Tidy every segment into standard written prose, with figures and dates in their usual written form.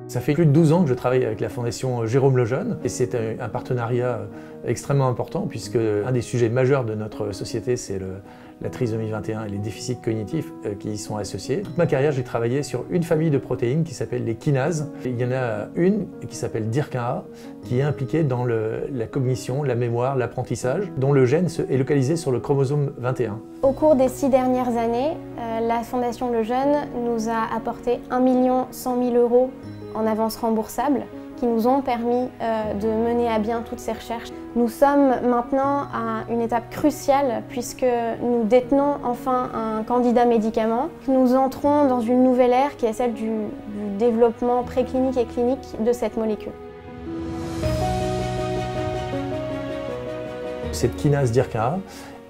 Ça fait plus de 12 ans que je travaille avec la Fondation Jérôme Lejeune et c'est un partenariat extrêmement important puisque un des sujets majeurs de notre société c'est la trisomie 21 et les déficits cognitifs qui y sont associés. Toute ma carrière, j'ai travaillé sur une famille de protéines qui s'appelle les kinases. Il y en a une qui s'appelle DIRK1A qui est impliquée dans la cognition, la mémoire, l'apprentissage, dont le gène est localisé sur le chromosome 21. Au cours des 6 dernières années, la Fondation Lejeune nous a apporté 1 100 000 € en avance remboursable qui nous ont permis de mener à bien toutes ces recherches. Nous sommes maintenant à une étape cruciale puisque nous détenons enfin un candidat médicament. Nous entrons dans une nouvelle ère qui est celle du développement préclinique et clinique de cette molécule. Cette kinase DIRK1A,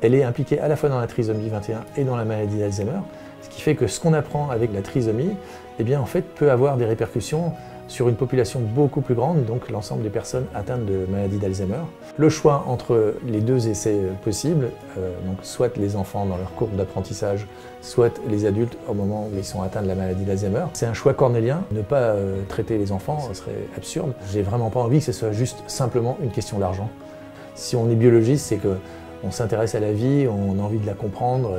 elle est impliquée à la fois dans la trisomie 21 et dans la maladie d'Alzheimer, ce qui fait que ce qu'on apprend avec la trisomie, eh bien, en fait, peut avoir des répercussions sur une population beaucoup plus grande, donc l'ensemble des personnes atteintes de maladie d'Alzheimer. Le choix entre les deux essais possibles, donc soit les enfants dans leur courbe d'apprentissage, soit les adultes au moment où ils sont atteints de la maladie d'Alzheimer, c'est un choix cornélien. Ne pas traiter les enfants, ce serait absurde. J'ai vraiment pas envie que ce soit juste simplement une question d'argent. Si on est biologiste, c'est qu'on s'intéresse à la vie, on a envie de la comprendre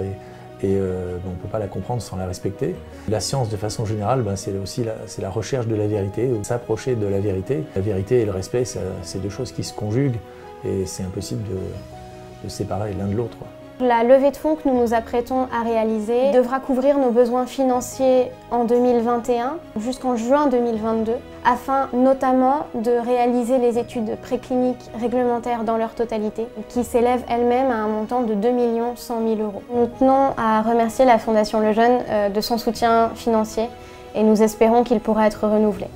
et on ne peut pas la comprendre sans la respecter. La science, de façon générale, c'est aussi la recherche de la vérité, s'approcher de la vérité. La vérité et le respect, c'est deux choses qui se conjuguent et c'est impossible de séparer l'un de l'autre. La levée de fonds que nous nous apprêtons à réaliser devra couvrir nos besoins financiers en 2021 jusqu'en juin 2022, afin notamment de réaliser les études précliniques réglementaires dans leur totalité, qui s'élèvent elles-mêmes à un montant de 2 100 000 €. Nous tenons à remercier la Fondation Lejeune de son soutien financier et nous espérons qu'il pourra être renouvelé.